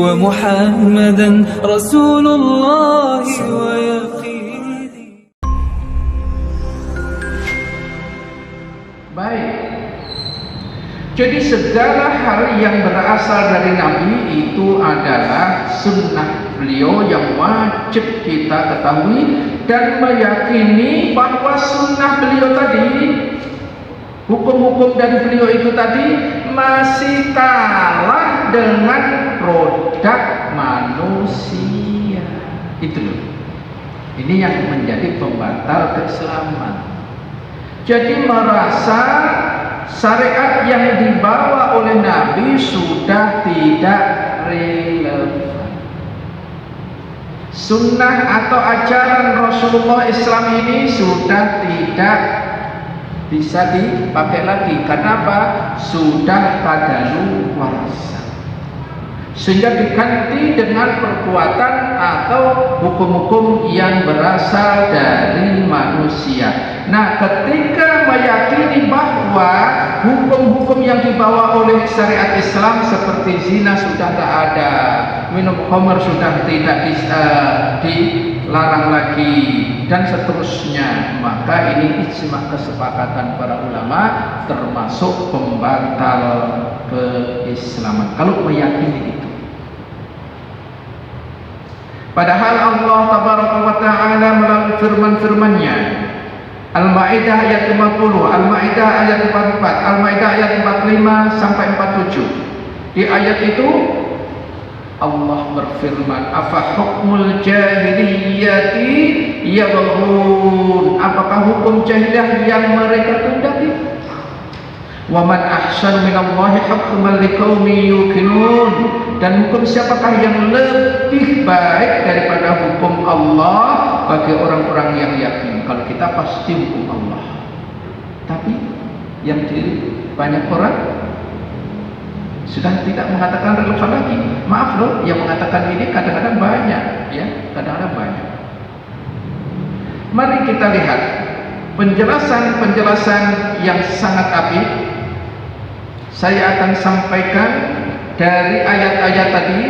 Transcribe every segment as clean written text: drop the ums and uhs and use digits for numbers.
ومحمدا رسول الله ويقيني. Baik, jadi segala hal yang berasal dari Nabi itu adalah sunnah beliau yang wajib kita ketahui dan meyakini bahwa sunnah beliau tadi, hukum-hukum dari beliau itu tadi masih kalah dengan produk manusia. Itu loh. Ini yang menjadi pembatal keislaman. Jadi merasa syariat yang dibawa oleh Nabi sudah tidak relevan. Sunnah atau ajaran Rasulullah Islam ini sudah tidak bisa dipakai lagi. Kenapa? Sudah kadaluwarsa. Sehingga diganti dengan perbuatan atau hukum-hukum yang berasal dari manusia. Nah, ketika meyakini bahwa hukum-hukum yang dibawa oleh syariat Islam seperti zina sudah tidak ada, minum khamr sudah tidak dilarang lagi, dan seterusnya, maka ini ijma' kesepakatan para ulama termasuk pembatal keislaman kalau meyakini itu. Padahal Allah Tabaraka wa Ta'ala melalui firman-firman-Nya, Al-Maidah ayat 50, Al-Maidah ayat 44, Al-Maidah ayat 45 sampai 47. Di ayat itu Allah berfirman, afa hukmul jahiliyati yabghun, apakah hukum jahiliyah yang mereka tundaki? Wa man ahsanu minallahi hukman liqaumin yuqinun, dan hukum siapakah yang lebih baik daripada hukum Allah bagi orang-orang yang yakin. Kalau kita pasti hukum Allah, tapi yang banyak orang sudah tidak mengatakan relevan lagi. Maaf loh, yang mengatakan ini kadang-kadang banyak, ya, kadang-kadang banyak. Mari kita lihat penjelasan-penjelasan yang sangat apik. Saya akan sampaikan dari ayat-ayat tadi,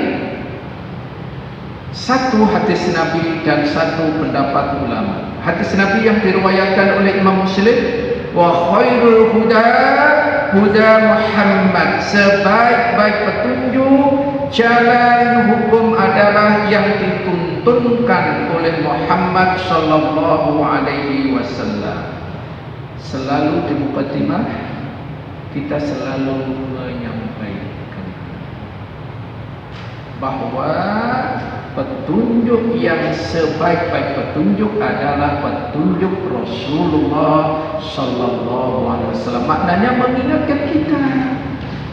satu hadis Nabi dan satu pendapat ulama. Hadis Nabi yang diriwayatkan oleh Imam Muslim, wa khairul huda huda Muhammad, sebaik-baik petunjuk jalan hukum adalah yang dituntunkan oleh Muhammad sallallahu alaihi wasallam. Selalu di mukadimah kita selalu menyampaikan bahwa petunjuk yang sebaik-baik petunjuk adalah petunjuk Rasulullah sallallahu alaihi wasallam. Maknanya mengingatkan kita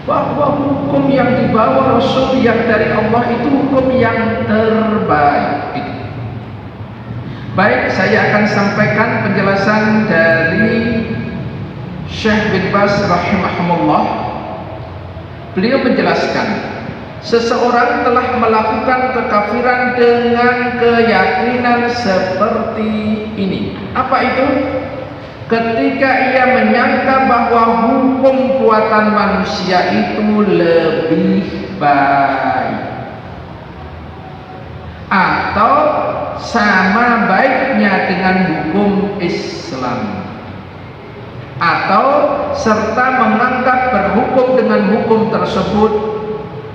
bahwa hukum yang dibawa Rasul yang dari Allah itu hukum yang terbaik. Baik, saya akan sampaikan penjelasan dari Syekh bin Baz rahimahullah. Beliau menjelaskan, seseorang telah melakukan kekafiran dengan keyakinan seperti ini. Apa itu? Ketika ia menyangka bahwa hukum buatan manusia itu lebih baik atau sama baiknya dengan hukum Islam, atau serta menganggap berhukum dengan hukum tersebut.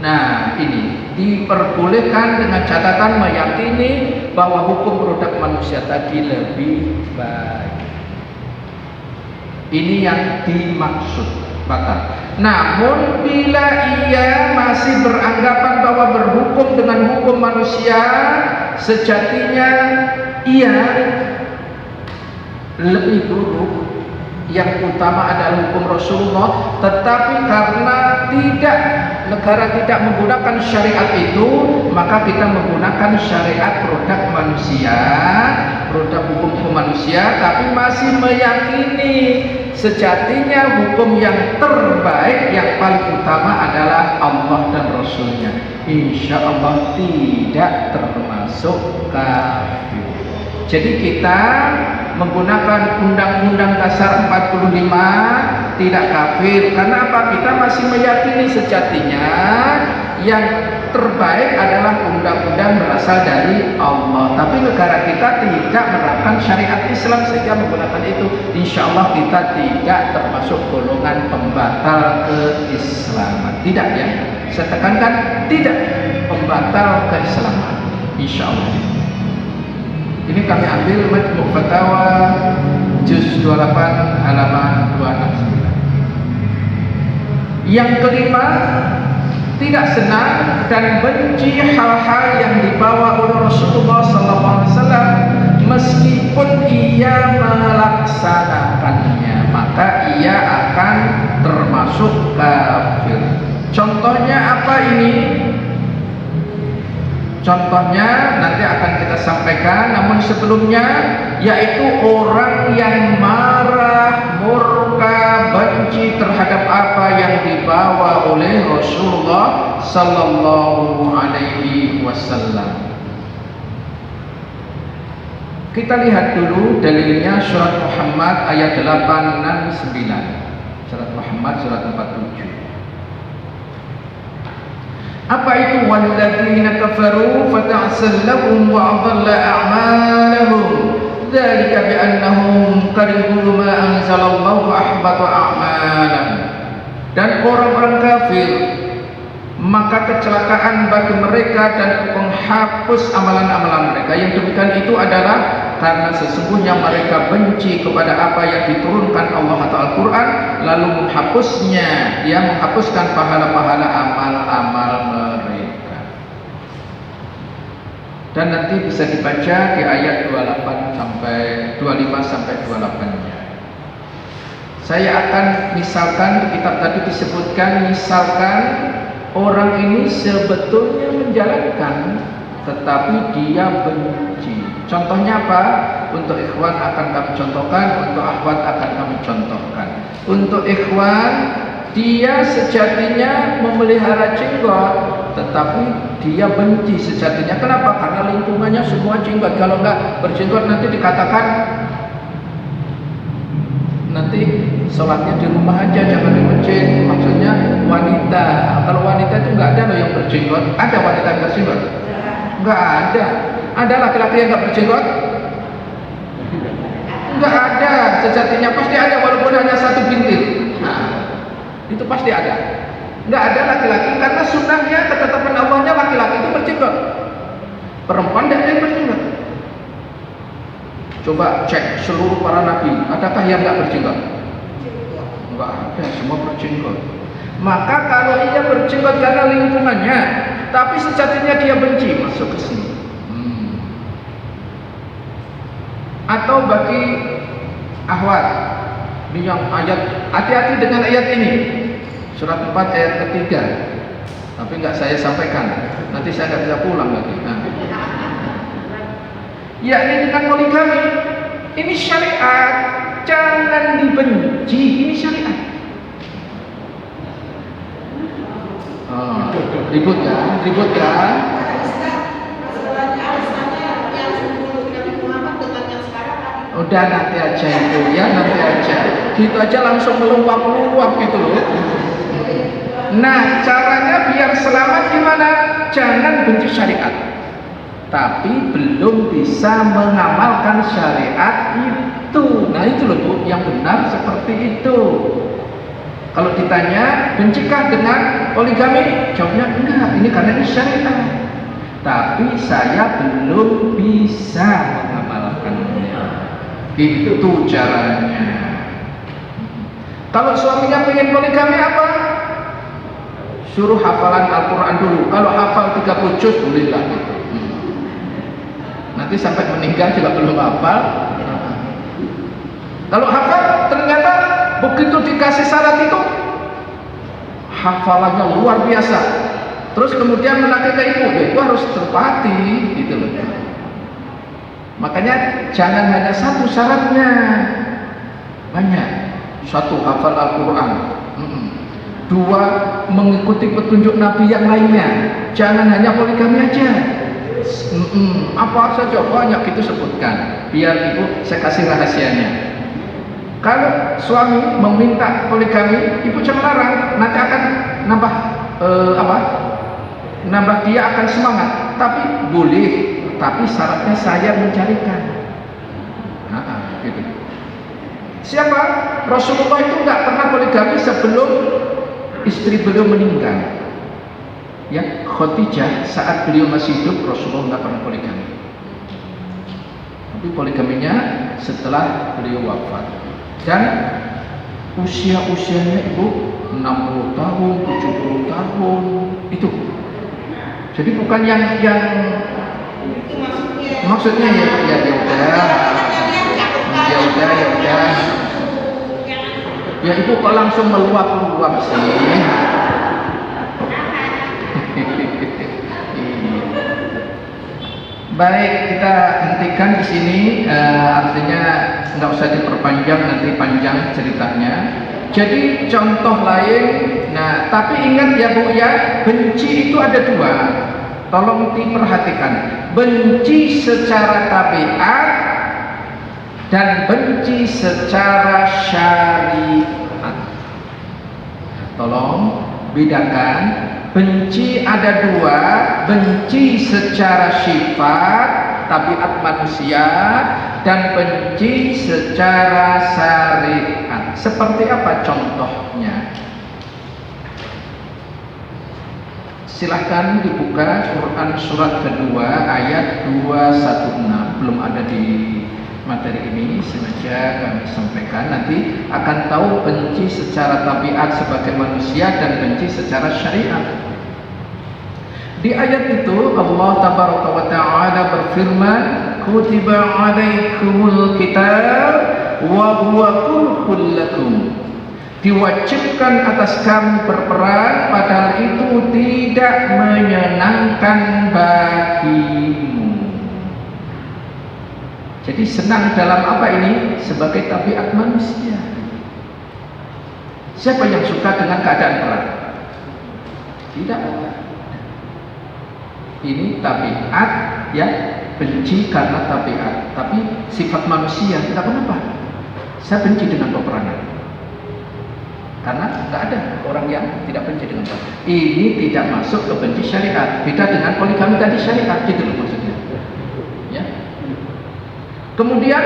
Nah, ini diperbolehkan dengan catatan meyakini bahwa hukum produk manusia tadi lebih baik. Ini yang dimaksud batal. Namun bila ia masih beranggapan bahwa berhukum dengan hukum manusia sejatinya ia lebih buruk, yang utama adalah hukum Rasulullah, tetapi karena negara tidak menggunakan syariat itu, maka kita menggunakan syariat produk manusia, produk hukum manusia, tapi masih meyakini sejatinya hukum yang terbaik, yang paling utama adalah Allah dan Rasulnya. Insya Allah tidak termasuk kafir. Jadi kita menggunakan Undang-Undang Dasar 45 tidak kafir. Karena apa? Kita masih meyakini sejatinya yang terbaik adalah undang-undang berasal dari Allah. Tapi negara kita tidak menerapkan syariat Islam sehingga menggunakan itu. Insya Allah kita tidak termasuk golongan pembatal keislaman. Tidak ya, saya tekankan tidak pembatal keislaman. Insya Allah. Ini kami ambil Majmu' Fatawa juz 28 halaman 269. Yang kelima, tidak senang dan benci hal-hal yang dibawa oleh Rasulullah SAW meskipun ia melaksanakannya, maka ia akan termasuk kafir. Contohnya apa ini? Contohnya nanti akan kita sampaikan, namun sebelumnya yaitu orang yang marah, murka, benci terhadap apa yang dibawa oleh Rasulullah sallallahu alaihi wasallam. Kita lihat dulu dalilnya surat Muhammad ayat 8 dan 9. Surat Muhammad surat 47. Apa itu walladzina kafaru fata'sal lahum wa adalla a'malahum dzalika bi annahum karihu ma anzalallahu fa ahbata a'malahum. Dan orang-orang kafir, maka kecelakaan bagi mereka dan penghapus amalan-amalan mereka. Yang demikian itu adalah karena sesungguhnya mereka benci kepada apa yang diturunkan Allah atau Al-Quran, lalu menghapusnya. Dia menghapuskan pahala-pahala amal-amal mereka. Dan nanti bisa dibaca di ayat 25 sampai 28-nya. Saya akan misalkan di kitab tadi disebutkan, misalkan orang ini sebetulnya menjalankan tetapi dia benci. Contohnya apa? Untuk ikhwan akan kami contohkan, untuk akhwat akan kami contohkan. Untuk ikhwan, dia sejatinya memelihara jenggot, tetapi dia benci sejatinya. Kenapa? Karena lingkungannya semua jenggot. Kalau enggak berjenggot nanti dikatakan nanti sholatnya di rumah aja, jangan di masjid. Maksudnya wanita. Kalau wanita itu enggak ada loh yang berjenggot. Ada wanita yang berjenggot? Enggak ada. Ada laki-laki yang enggak berjenggot? Enggak ada. Sejatinya pasti ada, walaupun hanya satu bintik. Nah, itu pasti ada. Enggak ada laki-laki karena sunnahnya, ketetapan Allahnya laki-laki itu berjenggot. Perempuan tidak ada yang berjenggot. Coba cek seluruh para nabi, adakah yang enggak berjenggot? Enggak ada, semua berjenggot. Maka kalau ia berjenggot karena lingkungannya, tapi sejatinya dia benci, masuk ke sini. Atau bagi akhwat, ini yang ayat, hati-hati dengan ayat ini, surat 4 ayat ketiga. Tapi enggak saya sampaikan, nanti saya enggak bisa pulang lagi. Yakni dengan poligami, ini syariat, jangan dibenci, ini syariat. Ribut kan? Ribut kan? Udah nanti aja itu ya, nanti aja. Gitu aja langsung meluap-luap gitu loh. Nah, caranya biar selamat gimana? Jangan benci syariat, tapi belum bisa mengamalkan syariat itu. Nah itu loh Bu, yang benar seperti itu. Kalau ditanya, bencikah dengan poligami? Jawabnya enggak, ini karena ini syariat. Tapi saya belum bisa mengamalkannya. Itu caranya. Kalau suaminya pengen poligami apa? Suruh hafalan Al-Quran dulu. Kalau hafal 30 juz, bolehlah gitu. Nanti sampai meninggal juga belum hafal. Kalau hafal ternyata begitu dikasih syarat itu hafalannya luar biasa, terus kemudian menagih ke ibu, ya itu harus terpati gitu loh. Makanya jangan hanya satu syaratnya, banyak. Satu, hafal Al-Quran. Dua, mengikuti petunjuk Nabi yang lainnya. Jangan hanya poligami aja. Apa saja banyak itu sebutkan. Biar ibu saya kasih rahasianya. Kalau suami meminta poligami, ibu jangan larang, nanti akan nambah nambah dia akan semangat. Tapi boleh, tapi syaratnya saya mencarikan. Gitu. Siapa? Rasulullah itu nggak pernah poligami sebelum istri beliau meninggal. Ya, Khadijah saat beliau masih hidup, Rasulullah nggak pernah poligami. Tapi poligaminya setelah beliau wafat. Dan usianya ibu 60 tahun, 70 tahun itu. Jadi bukan yang maksudnya ya udah. Ya ibu kok langsung meluap sih. Baik, kita hentikan di sini. Artinya nggak usah diperpanjang, nanti panjang ceritanya. Jadi contoh lain. Nah, tapi ingat ya Bu ya, benci itu ada dua. Tolong diperhatikan. Benci secara tabiat dan benci secara syariat. Tolong bedakan. Benci ada dua, benci secara sifat, tabiat manusia, dan benci secara syariat. Seperti apa contohnya? Silahkan dibuka Quran surat kedua ayat 216. Belum ada di materi ini, sengaja kami sampaikan. Nanti akan tahu benci secara tabiat sebagai manusia dan benci secara syariat. Di ayat itu Allah tabaraka wa ta'ala berfirman, kutiba alaikumul kitab wa huwa kurhul lakum. Diwajibkan atas kamu berperang padahal itu tidak menyenangkan bagimu. Jadi senang dalam apa ini? Sebagai tabiat manusia. Siapa yang suka dengan keadaan perang? Tidak. Ini tabiat, ya, benci karena tabiat. Tapi sifat manusia, tidak kenapa? Saya benci dengan peperangan. Karena tidak ada orang yang tidak benci dengan peperangan. Ini tidak masuk ke benci syariat. Beda dengan poligami tadi syariat, gitu loh maksudnya. Ya. Kemudian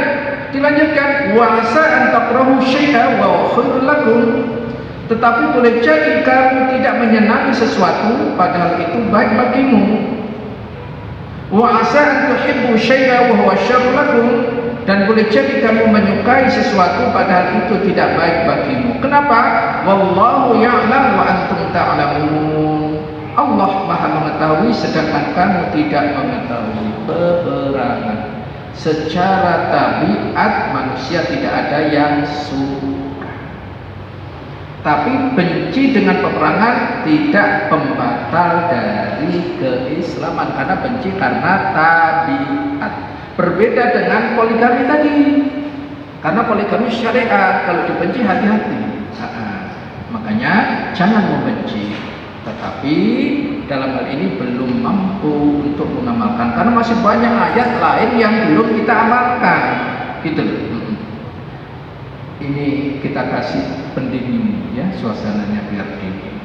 dilanjutkan, wasa antakrahu syai'a wa khairul lakum. Tetapi boleh jadi kamu tidak menyenangi sesuatu padahal itu baik bagimu. Wa asa an tuhibbu syai'a wa huwa syarrun lakum, dan boleh jadi kamu menyukai sesuatu padahal itu tidak baik bagimu. Kenapa? Wallahu ya'lam wa antum ta'lamun. Allah Maha mengetahui sedangkan kamu tidak mengetahui. Peperangan secara tabiat manusia tidak ada yang suka. Tapi benci dengan peperangan tidak pembatal dari keislaman, karena benci karena tabiat. Berbeda dengan poligami tadi, karena poligami syariat, kalau dibenci hati-hati. Makanya jangan membenci, tetapi dalam hal ini belum mampu untuk mengamalkan, karena masih banyak ayat lain yang belum kita amalkan. Gitu loh. Ini kita kasih pendingin, ya, suasananya biar dingin.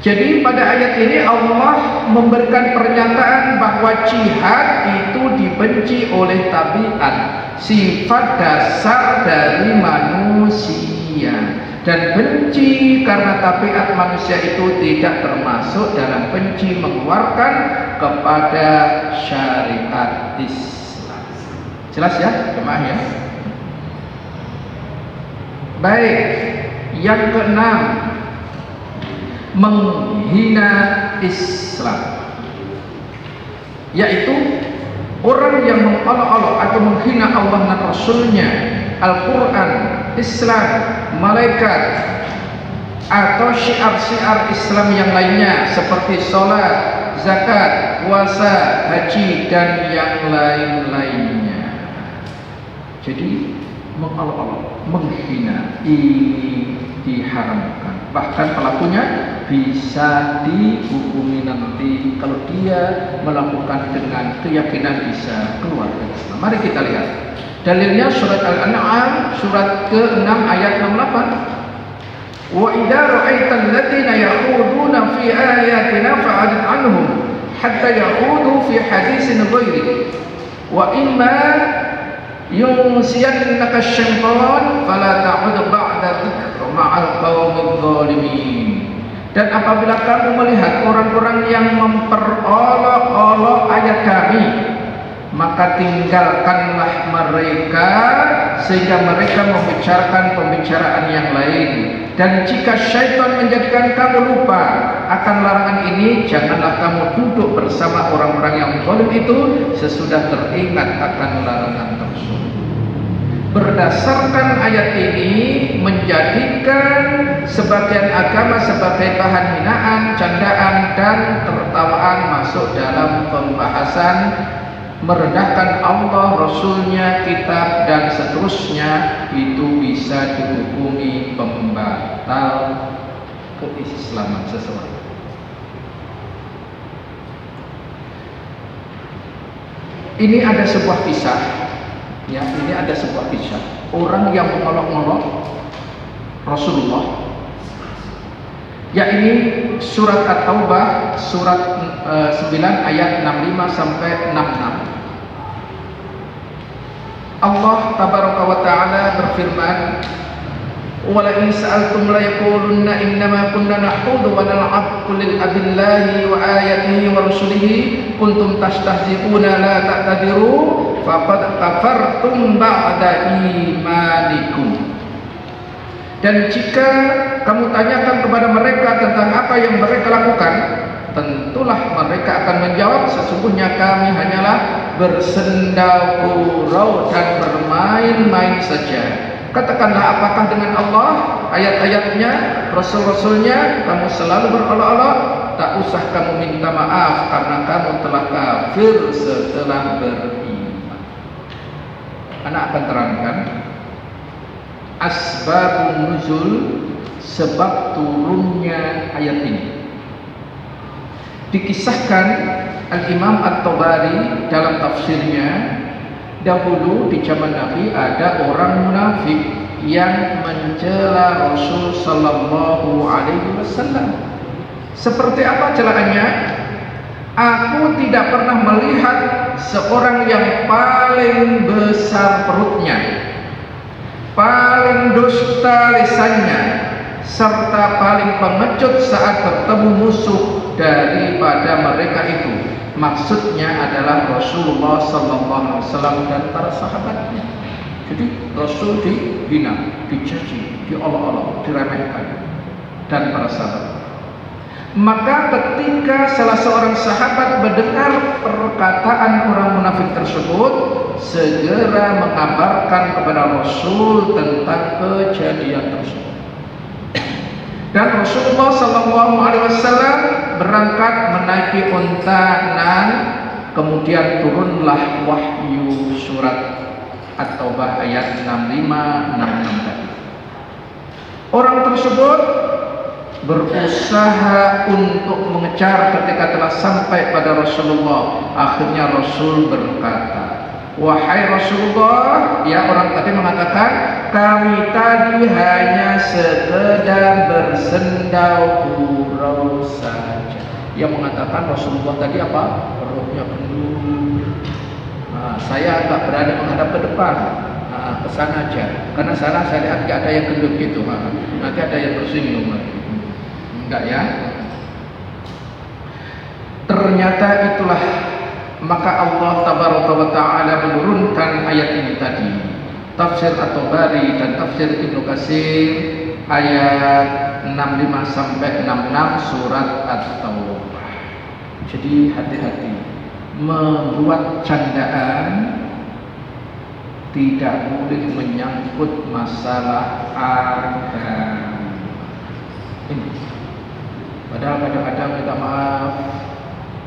Jadi pada ayat ini Allah memberikan pernyataan bahwa jihad itu dibenci oleh tabiat, sifat dasar dari manusia, dan benci karena tabiat manusia itu tidak termasuk dalam benci mengeluarkan kepada syariat Islam. Jelas ya, jemaah ya? Baik, yang keenam, menghina Islam, yaitu orang yang mengolok-olok atau menghina Allah dan Rasulnya, Al-Quran, Islam, malaikat, atau syiar-syiar Islam yang lainnya seperti sholat, zakat, puasa, haji, dan yang lain-lainnya. Jadi mengolok-olok, menghina, ini diharamkan. Bahkan pelakunya bisa dihukumi nanti kalau dia melakukan dengan keyakinan bisa keluar dari Islam. Mari kita lihat dalilnya, surat Al-An'am surat ke-6 ayat 68. Wa idza ra'aital ladzina yakhuduna fi ayatina fa'rid 'anhum hatta yakhudu fi haditsin ghairi wa imma yunsiyannaka asy-syaitan fala ta'ud ba'da dzikra ma'al qaumidz zalimin. Dan apabila kamu melihat orang-orang yang memperolok-olok ayat kami, maka tinggalkanlah mereka sehingga mereka membicarakan pembicaraan yang lain. Dan jika syaitan menjadikan kamu lupa akan larangan ini, janganlah kamu duduk bersama orang-orang yang zalim itu sesudah teringat akan larangan tersebut. Berdasarkan ayat ini menjadikan sebagian agama sebagai bahan hinaan, candaan, dan tertawaan masuk dalam pembahasan merendahkan Allah, Rasulnya, kitab, dan seterusnya, itu bisa dihukumi pembatal keislaman seseorang. Ini ada sebuah kisah, ya, ini ada sebuah kisah orang yang mengolok-olok Rasulullah. Ya, ini surat At-Taubah surat 9 ayat 65 sampai 66. Allah tabaraka wa ta'ala berfirman, "Wa la in sa'altum la yaqulunna innama kunna nahudu wa nal'ab qul abillahi wa ayatihi wa rasulihi kuntum tastahzi'una la ta'tadiru faqad kafartum ba'da imanikum." Dan jika kamu tanyakan kepada mereka tentang apa yang mereka lakukan, tentulah mereka akan menjawab, sesungguhnya kami hanyalah bersenda gurau dan bermain-main saja. Katakanlah, apakah dengan Allah, ayat-ayatnya, Rasul-Rasulnya kamu selalu berolok-olok? Tak usah kamu minta maaf karena kamu telah kafir setelah beriman. Anak akan terangkan asbabun nuzul, sebab turunnya ayat ini. Dikisahkan Al-Imam At-Tabari dalam tafsirnya, dahulu di zaman Nabi ada orang munafik yang mencela Rasul sallallahu alaihi wasallam. Seperti apa celaannya? Aku tidak pernah melihat seorang yang paling besar perutnya, paling dusta lisannya, serta paling pengecut saat bertemu musuh daripada mereka itu. Maksudnya adalah Rasulullah SAW dan para sahabatnya. Jadi Rasul dihina, dicaci, diolok-olok, diremehkan, dan para sahabat. Maka ketika salah seorang sahabat mendengar perkataan orang munafik tersebut, segera mengabarkan kepada Rasul tentang kejadian tersebut. Dan Rasulullah SAW berangkat menaiki unta nan, kemudian turunlah wahyu surat At-Taubah ayat 65-66 tadi. Orang tersebut berusaha untuk mengejar ketika telah sampai pada Rasulullah. Akhirnya Rasul berkata, "Wahai Rasulullah," ya, orang tadi mengatakan, "kami tadi hanya sekedar bersenda gurau saja." Yang mengatakan Rasulullah tadi apa? Perutnya gendut. Nah, saya agak berani menghadap ke depan. Nah, ke sana aja. Karena sana saya lihat tidak ada yang gendut gitu. Nah, nanti ada yang tersinggung lagi. Enggak ya? Ternyata itulah, maka Allah tabaraka wa ta'ala menurunkan ayat ini tadi. Tafsir At-Tabari dan tafsir Ibnu Katsir ayat 65 sampai 66 surat At-Taubah. Jadi hati-hati membuat candaan, tidak boleh menyangkut masalah agama. Ini padahal kadang-kadang minta maaf,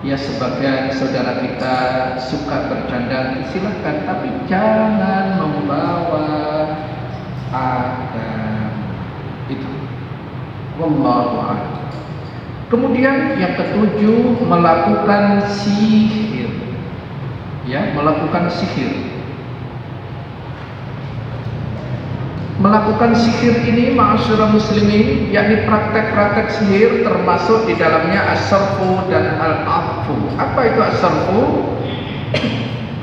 ya, sebagian saudara kita suka bercanda, silakan, tapi jangan membawa agama itu. Wallahu a'lam. Kemudian yang ketujuh, melakukan sihir. Ya, melakukan sihir. melakukan sihir ini ma'asyiral muslimin, yakni praktek-praktek sihir termasuk di dalamnya as-sarfu dan al-afu. Apa itu as-sarfu?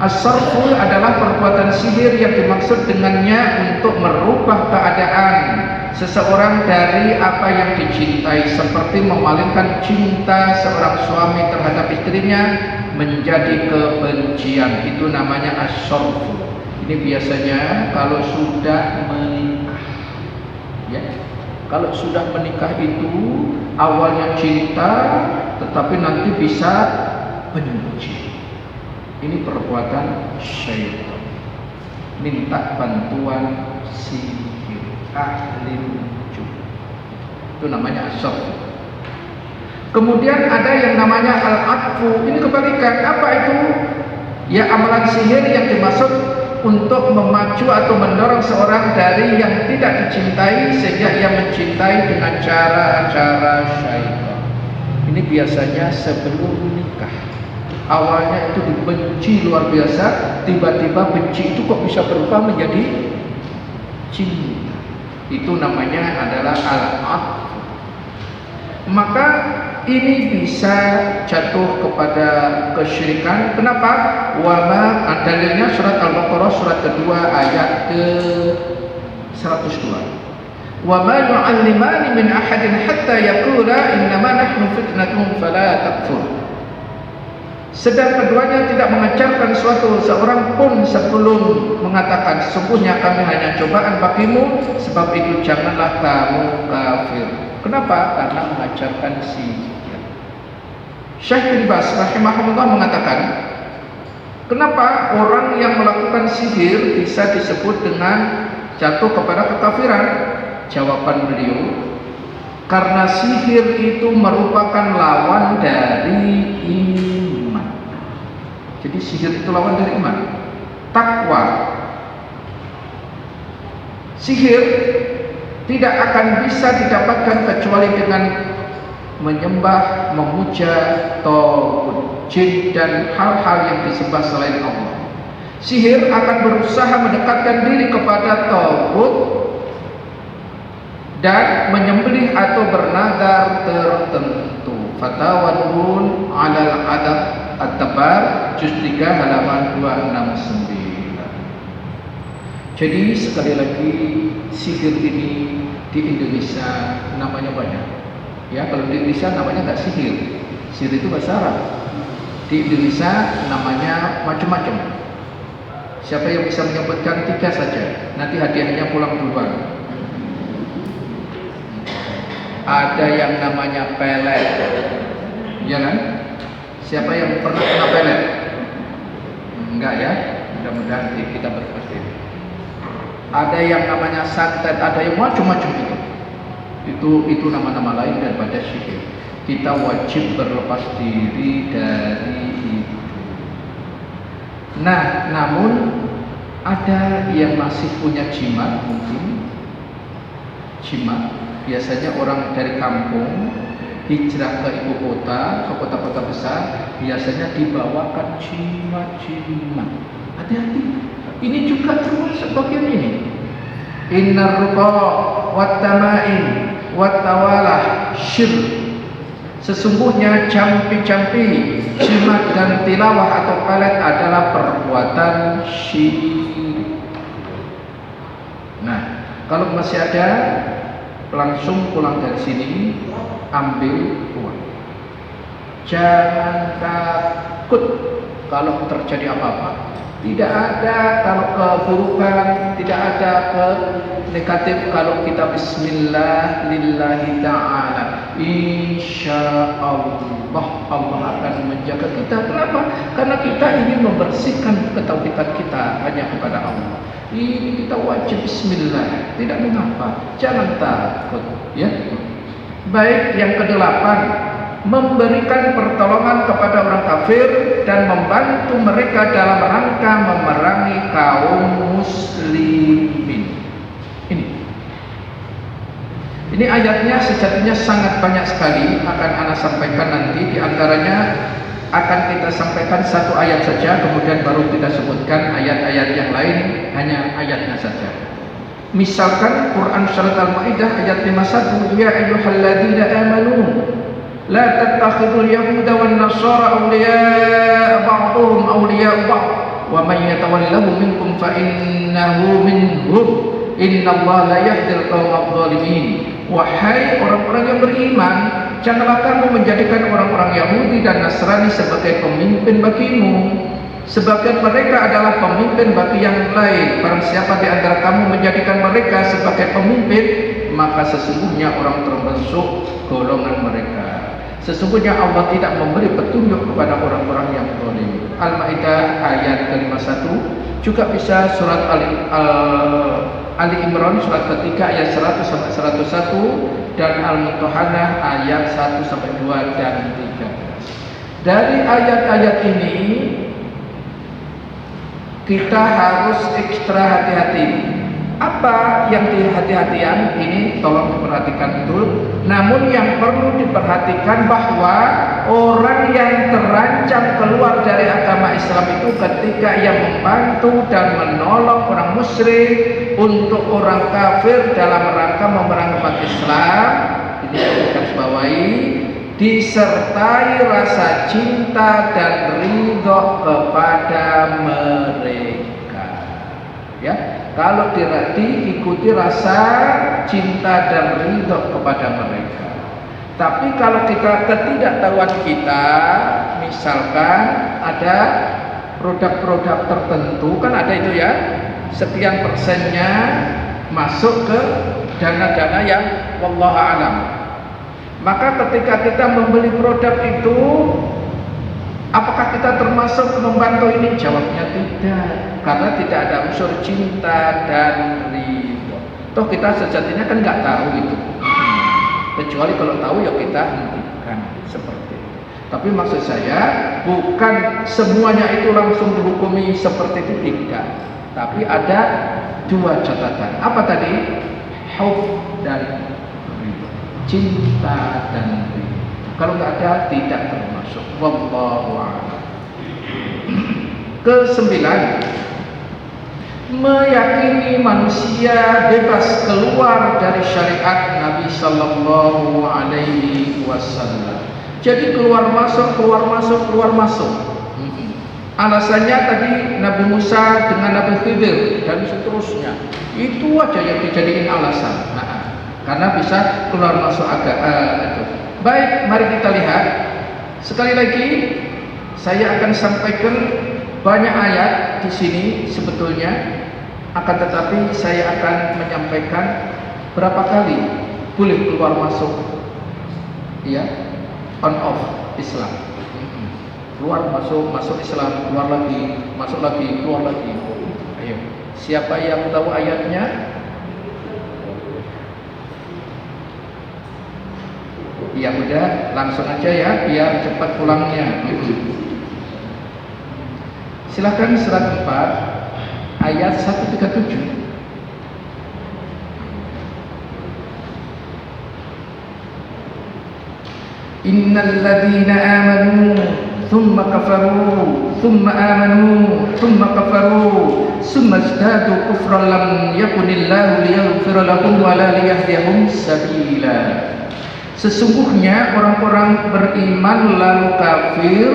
As-sarfu adalah perbuatan sihir yang dimaksud dengannya untuk merubah keadaan seseorang dari apa yang dicintai, seperti memalingkan cinta seorang suami terhadap istrinya menjadi kebencian. Itu namanya as-sarfu. Ini biasanya kalau sudah menikah, ya. Kalau sudah menikah itu awalnya cinta, tetapi nanti bisa benci. Ini perbuatan syaitan. Minta bantuan sihir, ahli nujum. Itu namanya as-sarfu. Kemudian ada yang namanya al-atfu. Ini kebalikan. Apa itu? Ya, amalan sihir yang dimaksud untuk memacu atau mendorong seorang dari yang tidak dicintai sehingga ia mencintai dengan cara-cara syaitan. Ini biasanya sebelum menikah. Awalnya itu dibenci luar biasa, tiba-tiba benci itu kok bisa berubah menjadi cinta. Itu namanya adalah al-atfu. Maka ini bisa jatuh kepada kesyirikan. Kenapa? Wama, dalilnya surat Al-Baqarah surat kedua ayat ke 102. Wama yu'allimani min ahadin hatta yaqula innama nahnu fitnatun fala takfur. Sedang keduanya tidak mengajarkan seorang pun sebelum mengatakan sesungguhnya kami hanya cobaan bagimu, sebab itu janganlah kamu kafir. Kenapa? Karena mengajarkan sihir. Syekh bin Baz rahimahullah mengatakan, kenapa orang yang melakukan sihir bisa disebut dengan jatuh kepada kekafiran? Jawaban beliau, karena sihir itu merupakan lawan dari iman. Jadi sihir itu lawan dari iman. Takwa. Sihir tidak akan bisa didapatkan kecuali dengan menyembah, memuja tagut, jin dan hal-hal yang disembah selain Allah. Sihir akan berusaha mendekatkan diri kepada tagut dan menyembelih atau bernadar tertentu. Fatwa Nun 'alal Adab At-Tabar juz 3 halaman 269. Jadi sekali lagi, sihir ini di Indonesia namanya banyak. Ya, kalau di Indonesia namanya nggak sihir. Sihir itu bahasa Arab. Di Indonesia namanya macam-macam. Siapa yang bisa menyebutkan 3 saja? Nanti hadiahnya pulang duluan. Ada yang namanya pelet, ya kan? Siapa yang pernah kena pelet? Enggak ya? Mudah-mudahan kita berpasti. Ada yang namanya santet, ada yang macam-macam itu. Itu nama-nama lain daripada sihir. Kita wajib berlepas diri dari itu. Nah, namun ada yang masih punya jimat mungkin. Jimat biasanya orang dari kampung hijrah ke ibu kota, ke kota-kota besar, biasanya dibawakan jimat-jimat. Hati-hati. Ini juga termasuk bagian ini. Innar ruqa wat tamain wat tawalah syirk. Sesungguhnya campi-campi, jimat dan tilawah atau pelet adalah perbuatan syirik. Nah, kalau masih ada, langsung pulang dari sini, ambil uang. Jangan takut kalau terjadi apa-apa. Tidak ada kalau keburukan, tidak ada ke negatif kalau kita bismillah lillahi ta'ala. Insya Allah Allah akan menjaga kita. Kenapa? Karena kita ingin membersihkan ketauhidan kita hanya kepada Allah. Ini kita wajib bismillah, tidak mengapa, jangan takut, ya. Baik, yang ke-8, memberikan pertolongan kepada orang kafir dan membantu mereka dalam rangka memerangi kaum muslimin. Ini ayatnya sejatinya sangat banyak sekali, akan ana sampaikan nanti. Di antaranya akan kita sampaikan satu ayat saja, kemudian baru kita sebutkan ayat-ayat yang lain, hanya ayatnya saja. Misalkan Quran surat Al-Maidah ayat 51, ya ayyuhalladzina amanu la tattakhidul yahuda wan nasara awliya ba'dhum awliya ba'd wa man yatawallahu minkum fa innahu minhum innallaha la yahdil qaumadh dhalimin. Wahai orang-orang yang beriman, janganlah kamu menjadikan orang-orang Yahudi dan Nasrani sebagai pemimpin bagimu, sebagian mereka adalah pemimpin bagi yang lain. Barang siapa di antara kamu menjadikan mereka sebagai pemimpin, maka sesungguhnya orang termasuk golongan mereka. Sesungguhnya Allah tidak memberi petunjuk kepada orang-orang yang zalim. Al-Maidah ayat ke-51, juga bisa surat Ali Imran surat ketiga ayat 100 sampai 101 dan Al-Mumtahanah ayat 1 sampai 2 dan 3. Dari ayat-ayat ini kita harus ekstra hati-hati. Apa yang dihati-hatian ini tolong diperhatikan betul. Namun yang perlu diperhatikan bahwa orang yang terancam keluar dari agama Islam itu ketika ia membantu dan menolong orang musyrik untuk orang kafir dalam rangka memerangi umat Islam. Ini saya garis bawahi, disertai rasa cinta dan ridho kepada mereka. Ya, kalau diikuti rasa cinta dan ridho kepada mereka. Tapi kalau kita ketidaktahuan kita, misalkan ada produk-produk tertentu, kan ada itu ya, sekian persennya masuk ke dana-dana yang wallahu a'lam. Maka ketika kita membeli produk itu, apakah kita termasuk membantu ini? Jawabnya tidak, karena tidak ada unsur cinta dan ridho. Toh kita sejatinya kan nggak tahu itu, kecuali kalau tahu ya kita hentikan seperti itu. Tapi maksud saya bukan semuanya itu langsung dihukumi seperti itu, tidak. Tapi ada dua catatan. Apa tadi? Hub dan ridho, cinta dan ridho. Kalau nggak ada, tidak termasuk. Wallahu a'lam. Ke-9, meyakini manusia bebas keluar dari syariat Nabi Sallallahu Alaihi Wasallam. Jadi keluar masuk, keluar masuk, keluar masuk. Alasannya tadi Nabi Musa dengan Nabi Khidir dan seterusnya. Itu aja yang dijadikan alasan. Nah, karena bisa keluar masuk agak itu. Baik, mari kita lihat. Sekali lagi saya akan sampaikan banyak ayat di sini sebetulnya, akan tetapi saya akan menyampaikan berapa kali boleh keluar masuk, ya, on off Islam. Keluar masuk, masuk Islam, keluar lagi, masuk lagi, keluar lagi. Ayo, siapa yang tahu ayatnya? Ya udah, langsung aja ya, biar cepat pulangnya. Silakan surat 4 ayat 137. Innal ladzina amanu thumma kafaru thumma amanu thumma kafaru thumma izdadu kufran lam yakunillahu liyaghfira lahum wa la liyahdihum sabila. Sesungguhnya orang-orang beriman lalu kafir,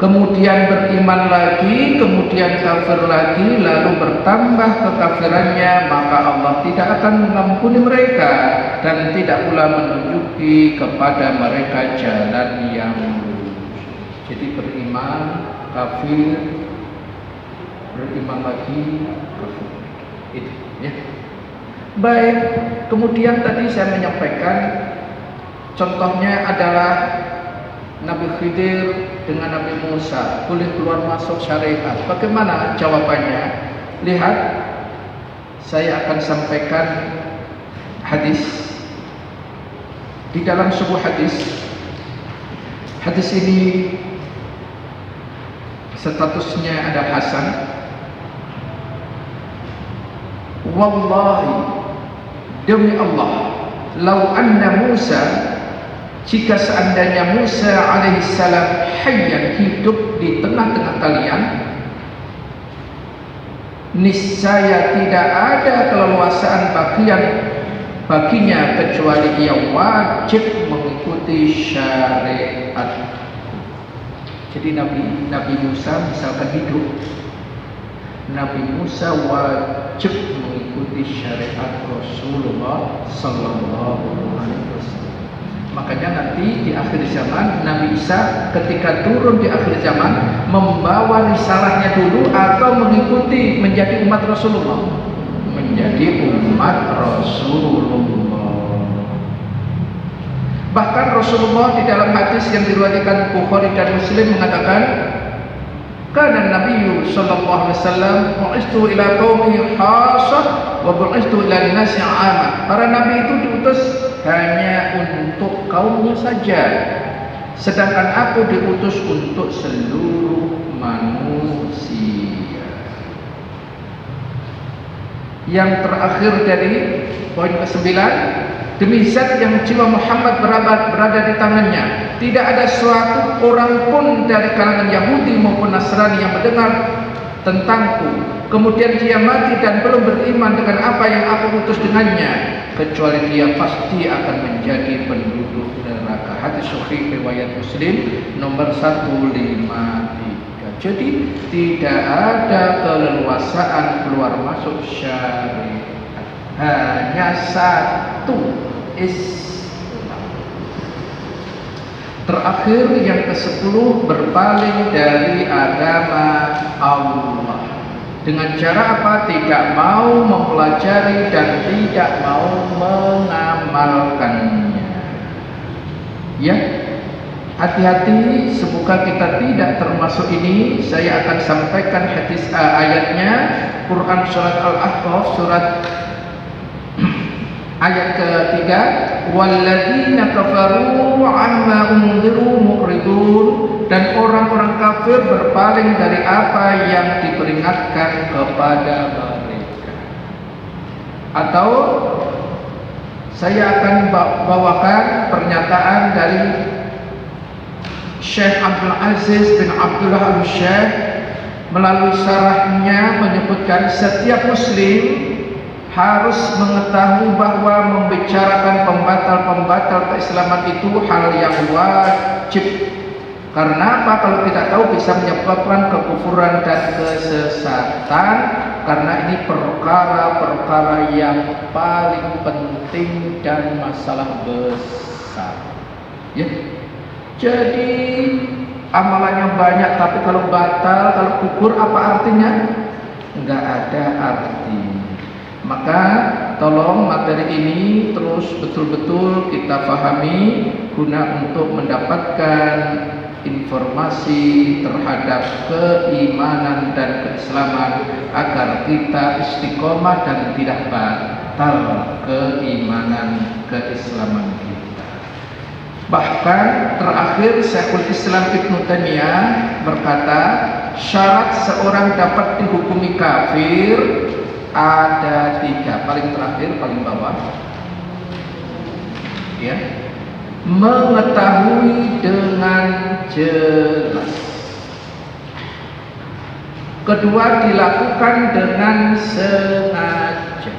kemudian beriman lagi, kemudian kafir lagi, lalu bertambah kekafirannya, maka Allah tidak akan mengampuni mereka dan tidak pula menunjuki kepada mereka jalan yang lurus. Jadi beriman, kafir, beriman lagi, kafir. Itu ya. Baik, kemudian tadi saya menyampaikan contohnya adalah Nabi Khidir dengan Nabi Musa boleh keluar masuk syariat. Bagaimana jawabannya? Lihat, saya akan sampaikan hadis. Di dalam sebuah hadis, hadis ini statusnya ada hasan. Wallahi, demi Allah, lau anna Musa, jika seandainya Musa alaihissalam hayyan, hidup di tengah-tengah kalian, niscaya tidak ada keleluasaan baginya kecuali ia wajib mengikuti syariat. Jadi Nabi Musa misalkan hidup, Nabi Musa wajib mengikuti syariat Rasulullah Sallallahu Alaihi Wasallam. Makanya nanti di akhir zaman Nabi Isa ketika turun di akhir zaman membawa risalahnya dulu atau mengikuti menjadi umat Rasulullah, menjadi umat Rasulullah. Bahkan Rasulullah di dalam hadis yang diriwayatkan Bukhari dan Muslim mengatakan, kana Nabi sallallahu alaihi wasallam bu'istu ila qaumi khassah wa bu'istu ila nasi 'amah. Para nabi itu diutus hanya untuk kaumnya saja, sedangkan aku diutus untuk seluruh manusia. Yang terakhir dari poin ke-9, demi zat yang jiwa Muhammad berada di tangannya, tidak ada suatu orang pun dari kalangan Yahudi maupun Nasrani yang mendengar tentangku, kemudian dia mati dan belum beriman dengan apa yang aku utus dengannya, kecuali dia pasti akan menjadi penduduk neraka. Hadis sahih riwayat Muslim nomor 153. Jadi tidak ada keleluasaan keluar masuk syariat, hanya satu Islam. Terakhir yang ke-10, berpaling dari agama Allah. Dengan cara apa? Tidak mau mempelajari dan tidak mau mengamalkannya. Ya, hati-hati semoga kita tidak termasuk ini. Saya akan sampaikan hadis ayatnya, Quran surat Al-Ahqaf surat ayat ketiga, walladzina kafaru amma unziru mu'ridun, dan orang-orang kafir berpaling dari apa yang diperingatkan kepada mereka. Atau saya akan bawakan pernyataan dari Syekh Abdul Aziz bin Abdullah Al-Syekh melalui syarahnya menyebutkan setiap muslim harus mengetahui bahwa membicarakan pembatal-pembatal keislaman itu hal yang wajib. Karena apa? Kalau tidak tahu bisa menyebabkan kekufuran dan kesesatan. Karena ini perkara-perkara yang paling penting dan masalah besar. Ya. Jadi amalannya banyak, tapi kalau batal, kalau gugur, apa artinya? Enggak ada artinya. Maka tolong materi ini terus betul-betul kita pahami guna untuk mendapatkan informasi terhadap keimanan dan keislaman agar kita istiqomah dan tidak batal keimanan keislaman kita. Bahkan terakhir Syekhul Islam Ibnu Taimiyah berkata, syarat seorang dapat dihukumi kafir ada 3. Paling terakhir, paling bawah, ya, mengetahui dengan jelas. Kedua, dilakukan dengan sengaja.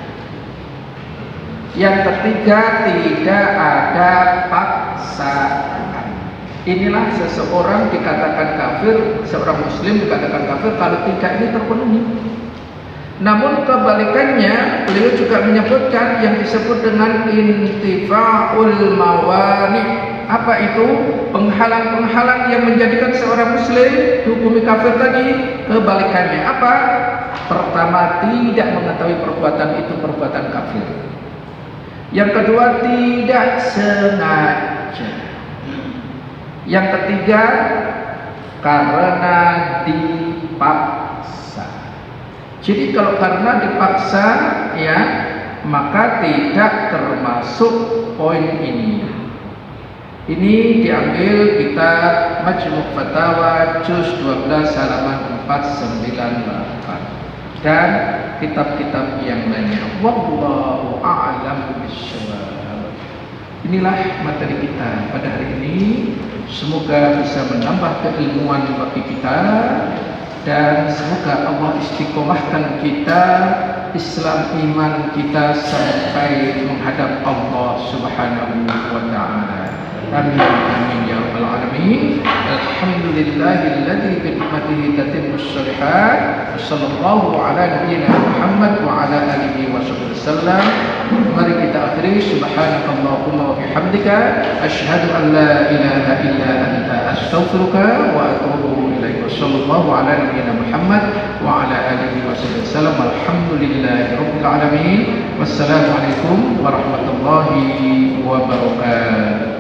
Yang ketiga, tidak ada paksaan. Inilah seseorang dikatakan kafir, seorang muslim dikatakan kafir kalau 3 ini terpenuhi. Namun kebalikannya, beliau juga menyebutkan yang disebut dengan intifa'ul mawani. Apa itu? Penghalang-penghalang yang menjadikan seorang muslim dihukumi kafir tadi. Kebalikannya apa? Pertama, tidak mengetahui perbuatan itu perbuatan kafir. Yang kedua, tidak sengaja. Yang ketiga, karena dipaksa. Jadi kalau karena dipaksa, ya, maka tidak termasuk poin ini. Ini diambil kitab Majmu' Fatawa juz 12 halaman 498 dan kitab-kitab yang lainnya. Wallahu a'lam bishawab. Inilah materi kita pada hari ini. Semoga bisa menambah keilmuan bagi kita dan semoga Allah istiqomahkan kita, Islam iman kita sampai menghadap Allah Subhanahu wa taala. Amin amin ya rabbal alamin. Alhamdulillahilladzi bi ni'matihi tatimmus shalihat. Sallallahu ala nabiyyina Muhammad wa ala alihi wasallam. Mari kita akhiri subhanakallahumma wa bihamdika asyhadu an la ilaha illa anta astaghfiruka wa atubu ilaik. Sallallahu ala nabiyyina Muhammad wa ala alihi wasallam. Alhamdulillahirabbil alamin. Wassalamualaikum warahmatullahi wabarakatuh.